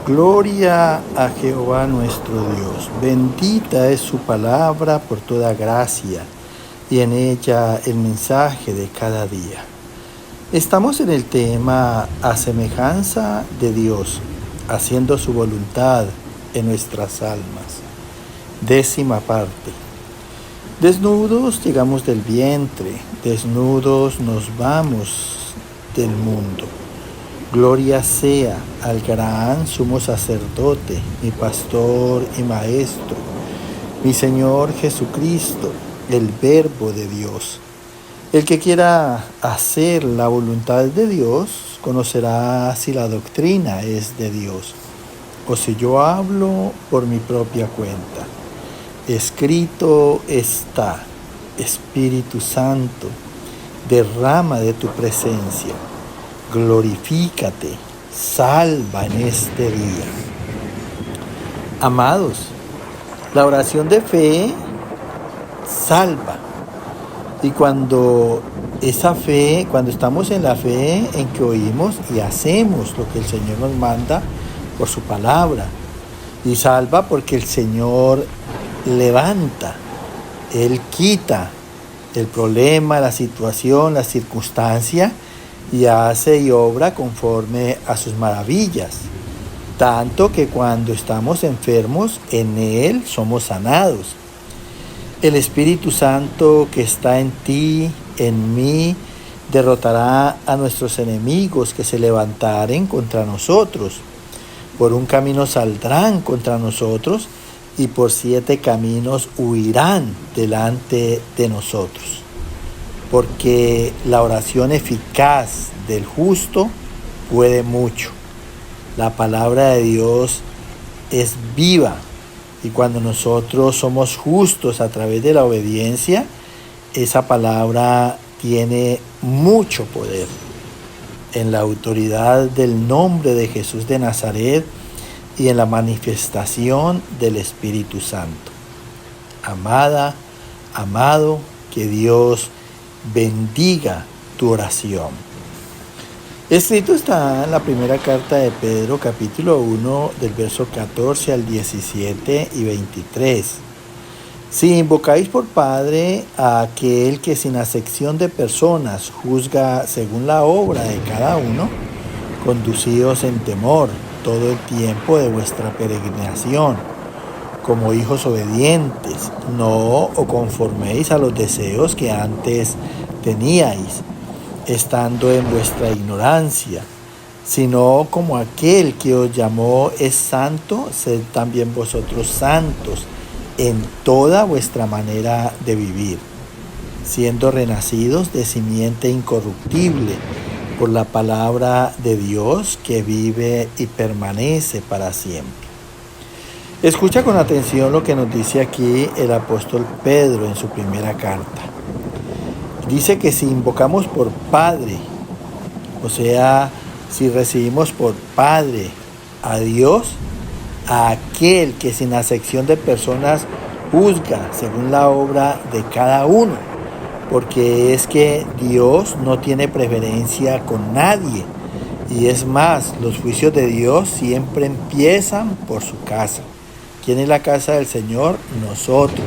Gloria a Jehová nuestro Dios. Bendita es su palabra por toda gracia y en ella el mensaje de cada día. Estamos en el tema a semejanza de Dios, haciendo su voluntad en nuestras almas. 10ª parte. Desnudos llegamos del vientre, desnudos nos vamos del mundo. Gloria sea al gran sumo sacerdote, mi pastor y maestro, mi Señor Jesucristo, el Verbo de Dios. El que quiera hacer la voluntad de Dios conocerá si la doctrina es de Dios o si yo hablo por mi propia cuenta. Escrito está: Espíritu Santo, derrama de tu presencia. Glorifícate, salva en este día. Amados, la oración de fe salva. Y cuando estamos en la fe en que oímos y hacemos lo que el Señor nos manda por su palabra. Y salva porque el Señor levanta, Él quita el problema, la situación, la circunstancia, y hace y obra conforme a sus maravillas. Tanto que cuando estamos enfermos, en Él somos sanados. El Espíritu Santo que está en ti, en mí, derrotará a nuestros enemigos que se levantaren contra nosotros. Por un camino saldrán contra nosotros y por 7 caminos huirán delante de nosotros. Porque la oración eficaz del justo puede mucho. La palabra de Dios es viva y cuando nosotros somos justos a través de la obediencia, esa palabra tiene mucho poder. En la autoridad del nombre de Jesús de Nazaret y en la manifestación del Espíritu Santo. Amada, amado, que Dios bendiga tu oración. Escrito está en la primera carta de Pedro, capítulo 1, del verso 14 al 17 y 23. Si invocáis por Padre a aquel que sin acepción de personas juzga según la obra de cada uno, conducíos en temor todo el tiempo de vuestra peregrinación, como hijos obedientes, no os conforméis a los deseos que antes teníais, estando en vuestra ignorancia, sino como aquel que os llamó es santo, sed también vosotros santos en toda vuestra manera de vivir, siendo renacidos de simiente incorruptible por la palabra de Dios que vive y permanece para siempre. Escucha con atención lo que nos dice aquí el apóstol Pedro en su primera carta. Dice que si invocamos por Padre, o sea, si recibimos por Padre a Dios, a aquel que sin acepción de personas juzga según la obra de cada uno, porque es que Dios no tiene preferencia con nadie, y es más, los juicios de Dios siempre empiezan por su casa. ¿Quién es la casa del Señor? Nosotros,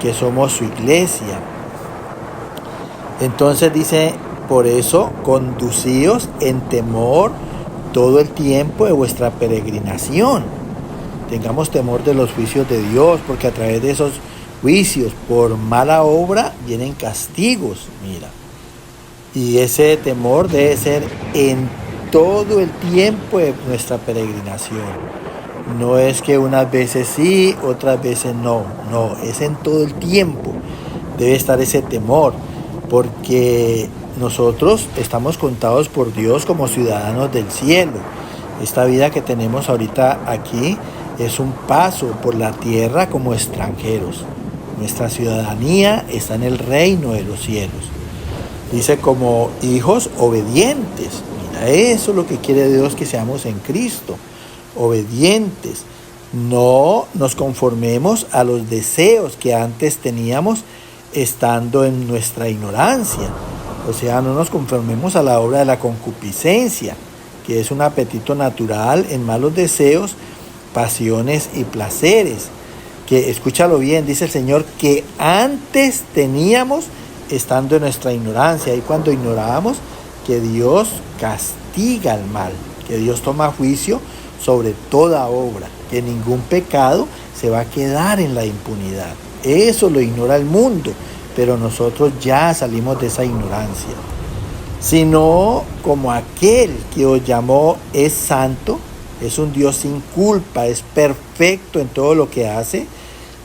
que somos su iglesia. Entonces dice, por eso, conducíos en temor todo el tiempo de vuestra peregrinación. Tengamos temor de los juicios de Dios, porque a través de esos juicios, por mala obra, vienen castigos, mira. Y ese temor debe ser en todo el tiempo de nuestra peregrinación. No es que unas veces sí, otras veces no. No, es en todo el tiempo. Debe estar ese temor, porque nosotros estamos contados por Dios como ciudadanos del cielo. Esta vida que tenemos ahorita aquí es un paso por la tierra como extranjeros. Nuestra ciudadanía está en el reino de los cielos. Dice como hijos obedientes. Mira, eso es lo que quiere Dios, que seamos en Cristo. Obedientes, no nos conformemos a los deseos que antes teníamos estando en nuestra ignorancia, o sea, no nos conformemos a la obra de la concupiscencia que es un apetito natural en malos deseos, pasiones y placeres, que, escúchalo bien, dice el Señor, que antes teníamos estando en nuestra ignorancia. Y cuando ignorábamos que Dios castiga el mal, que Dios toma juicio sobre toda obra, que ningún pecado se va a quedar en la impunidad. Eso lo ignora el mundo, pero nosotros ya salimos de esa ignorancia. Sino como aquel que os llamó es santo, es un Dios sin culpa, es perfecto en todo lo que hace,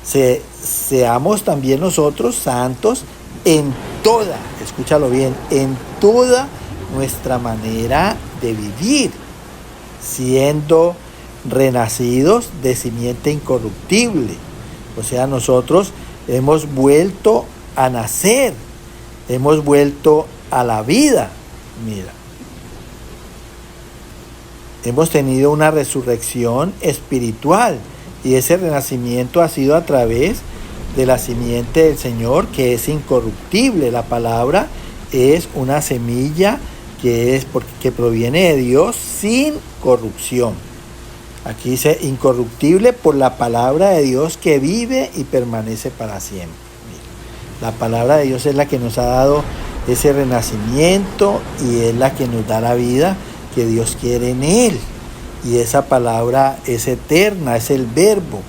seamos también nosotros santos en toda, escúchalo bien, en toda nuestra manera de vivir, siendo renacidos de simiente incorruptible. O sea, nosotros hemos vuelto a nacer, hemos vuelto a la vida. Mira, hemos tenido una resurrección espiritual y ese renacimiento ha sido a través de la simiente del Señor, que es incorruptible. La palabra es una semilla que proviene de Dios sin corrupción. Aquí dice incorruptible por la palabra de Dios que vive y permanece para siempre. Mira, la palabra de Dios es la que nos ha dado ese renacimiento y es la que nos da la vida que Dios quiere en Él. Y esa palabra es eterna, es el verbo,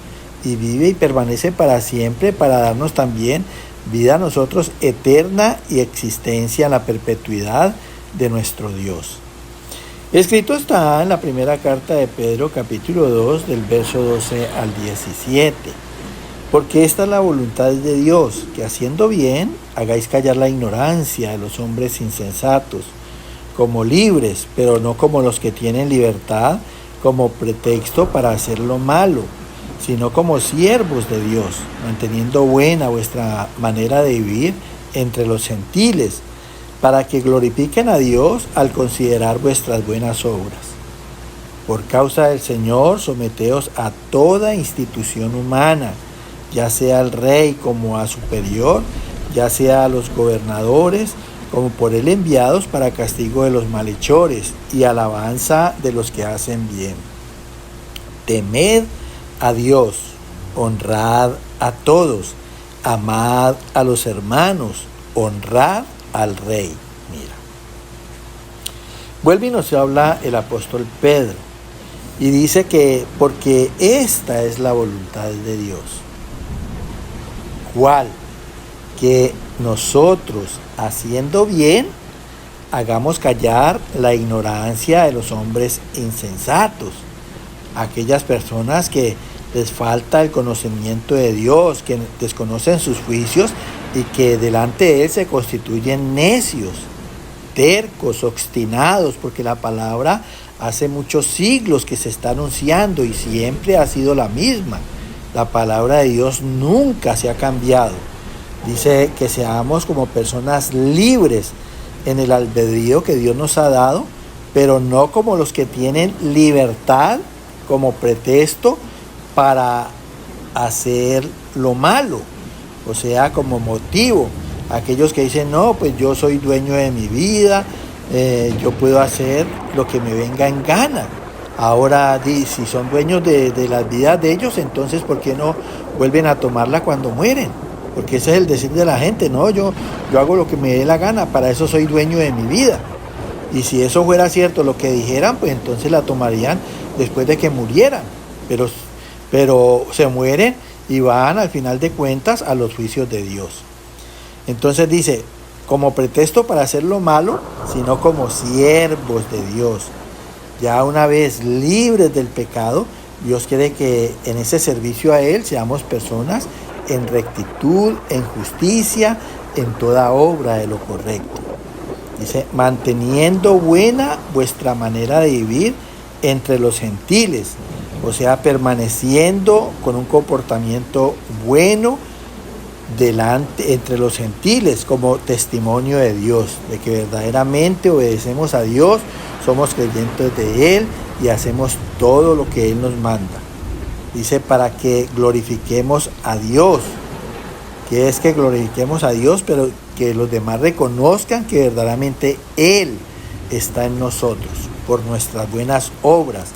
y vive y permanece para siempre para darnos también vida a nosotros eterna y existencia en la perpetuidad de nuestro Dios. Escrito está en la primera carta de Pedro, capítulo 2, del verso 12 al 17. Porque esta es la voluntad de Dios, que haciendo bien hagáis callar la ignorancia de los hombres insensatos, como libres, pero no como los que tienen libertad como pretexto para hacer lo malo, sino como siervos de Dios, manteniendo buena vuestra manera de vivir entre los gentiles, para que glorifiquen a Dios al considerar vuestras buenas obras. Por causa del Señor, someteos a toda institución humana, ya sea al rey como a superior, ya sea a los gobernadores, como por él enviados para castigo de los malhechores y alabanza de los que hacen bien. Temed a Dios, honrad a todos, amad a los hermanos, honrad al rey. Mira, vuelve y nos habla el apóstol Pedro y dice que porque esta es la voluntad de Dios. ¿Cuál? Que nosotros, haciendo bien, hagamos callar la ignorancia de los hombres insensatos, aquellas personas que les falta el conocimiento de Dios, que desconocen sus juicios y que delante de Él se constituyen necios, tercos, obstinados, porque la palabra hace muchos siglos que se está anunciando y siempre ha sido la misma. La palabra de Dios nunca se ha cambiado. Dice que seamos como personas libres en el albedrío que Dios nos ha dado, pero no como los que tienen libertad como pretexto para hacer lo malo, o sea, como motivo. Aquellos que dicen, no, pues yo soy dueño de mi vida, yo puedo hacer lo que me venga en gana. Ahora, si son dueños de las vidas de ellos, entonces ¿por qué no vuelven a tomarla cuando mueren? Porque ese es el decir de la gente, no, yo hago lo que me dé la gana, para eso soy dueño de mi vida. Y si eso fuera cierto lo que dijeran, pues entonces la tomarían después de que murieran. Pero se mueren y van al final de cuentas a los juicios de Dios. Entonces dice, como pretexto para hacer lo malo, sino como siervos de Dios. Ya una vez libres del pecado, Dios quiere que en ese servicio a Él seamos personas en rectitud, en justicia, en toda obra de lo correcto. Dice, manteniendo buena vuestra manera de vivir entre los gentiles, o sea, permaneciendo con un comportamiento bueno entre los gentiles como testimonio de Dios, de que verdaderamente obedecemos a Dios, somos creyentes de Él y hacemos todo lo que Él nos manda. Dice, para que glorifiquemos a Dios. Que es que glorifiquemos a Dios, pero que los demás reconozcan que verdaderamente Él está en nosotros. por nuestras buenas obras.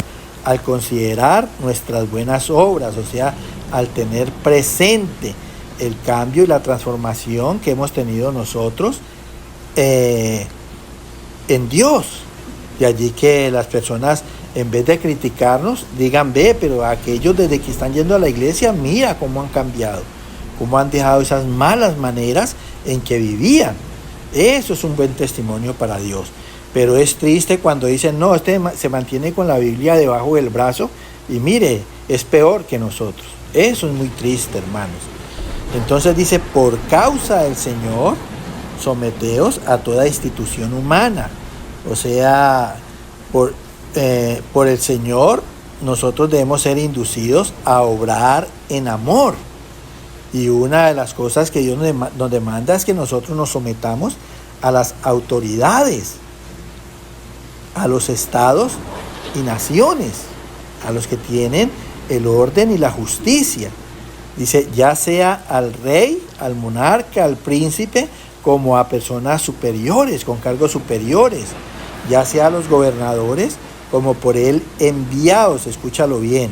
Al considerar nuestras buenas obras, o sea, al tener presente el cambio y la transformación que hemos tenido nosotros en Dios. De allí que las personas, en vez de criticarnos, digan, ve, pero aquellos desde que están yendo a la iglesia, mira cómo han cambiado, cómo han dejado esas malas maneras en que vivían. Eso es un buen testimonio para Dios. Pero es triste cuando dicen, no, este se mantiene con la Biblia debajo del brazo y mire, es peor que nosotros. Eso es muy triste, hermanos. Entonces dice, por causa del Señor, someteos a toda institución humana. O sea, por el Señor, nosotros debemos ser inducidos a obrar en amor. Y una de las cosas que Dios nos demanda es que nosotros nos sometamos a las autoridades, a los estados y naciones, a los que tienen el orden y la justicia. Dice, ya sea al rey, al monarca, al príncipe, como a personas superiores, con cargos superiores, ya sea a los gobernadores, como por él enviados, escúchalo bien,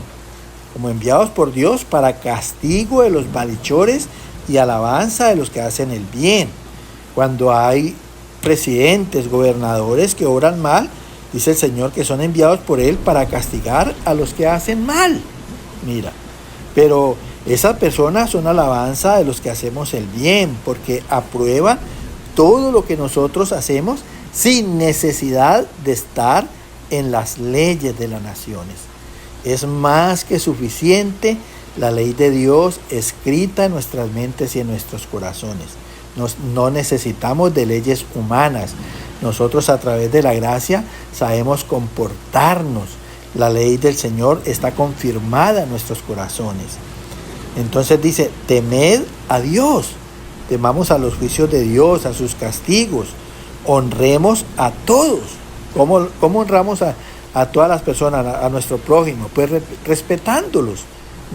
como enviados por Dios para castigo de los malhechores y alabanza de los que hacen el bien. Cuando hay presidentes, gobernadores que obran mal, dice el Señor que son enviados por él para castigar a los que hacen mal. Mira, pero esas personas son alabanza de los que hacemos el bien, porque aprueban todo lo que nosotros hacemos sin necesidad de estar en las leyes de las naciones. Es más que suficiente la ley de Dios escrita en nuestras mentes y en nuestros corazones. No necesitamos de leyes humanas. Nosotros a través de la gracia sabemos comportarnos. La ley del Señor está confirmada en nuestros corazones. Entonces dice, temed a Dios, temamos a los juicios de Dios, a sus castigos, honremos a todos. ¿Cómo honramos a todas las personas, a nuestro prójimo? Pues respetándolos,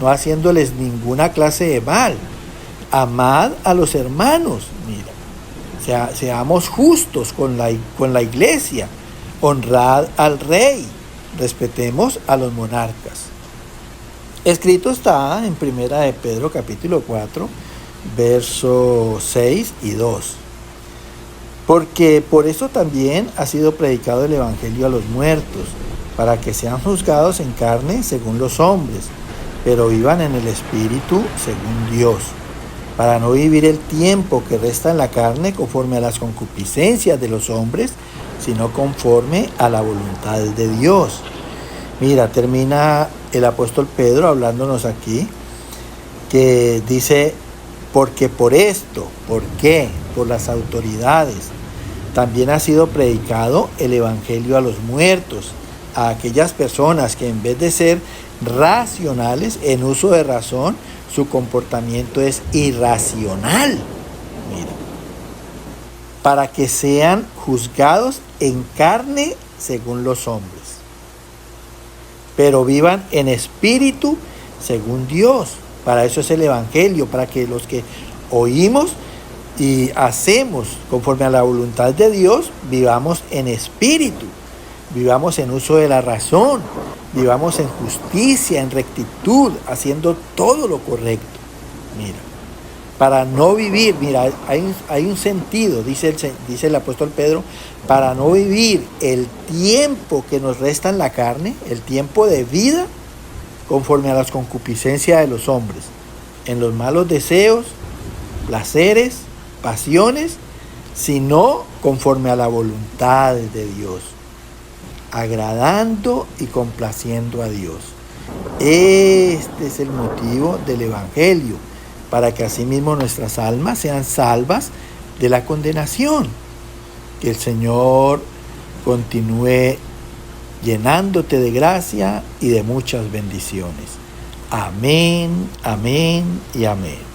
no haciéndoles ninguna clase de mal. Amad a los hermanos, mira, seamos justos con la iglesia, honrad al rey, respetemos a los monarcas. Escrito está en Primera de Pedro capítulo 4, versos 6 y 2. Porque por eso también ha sido predicado el Evangelio a los muertos, para que sean juzgados en carne según los hombres, pero vivan en el Espíritu según Dios, para no vivir el tiempo que resta en la carne conforme a las concupiscencias de los hombres, sino conforme a la voluntad de Dios. Mira, termina el apóstol Pedro hablándonos aquí, que dice, porque por esto, ¿por qué? Por las autoridades, también ha sido predicado el Evangelio a los muertos, a aquellas personas que en vez de ser racionales, en uso de razón, su comportamiento es irracional. Mira, para que sean juzgados en carne según los hombres, pero vivan en espíritu según Dios. Para eso es el Evangelio, para que los que oímos y hacemos conforme a la voluntad de Dios, vivamos en espíritu, vivamos en uso de la razón, vivamos en justicia, en rectitud, haciendo todo lo correcto. Mira, para no vivir, mira, hay un sentido, dice el apóstol Pedro, para no vivir el tiempo que nos resta en la carne, el tiempo de vida, conforme a las concupiscencias de los hombres, en los malos deseos, placeres, pasiones, sino conforme a la voluntad de Dios, agradando y complaciendo a Dios. Este es el motivo del Evangelio, para que asimismo nuestras almas sean salvas de la condenación. Que el Señor continúe llenándote de gracia y de muchas bendiciones. Amén, amén y amén.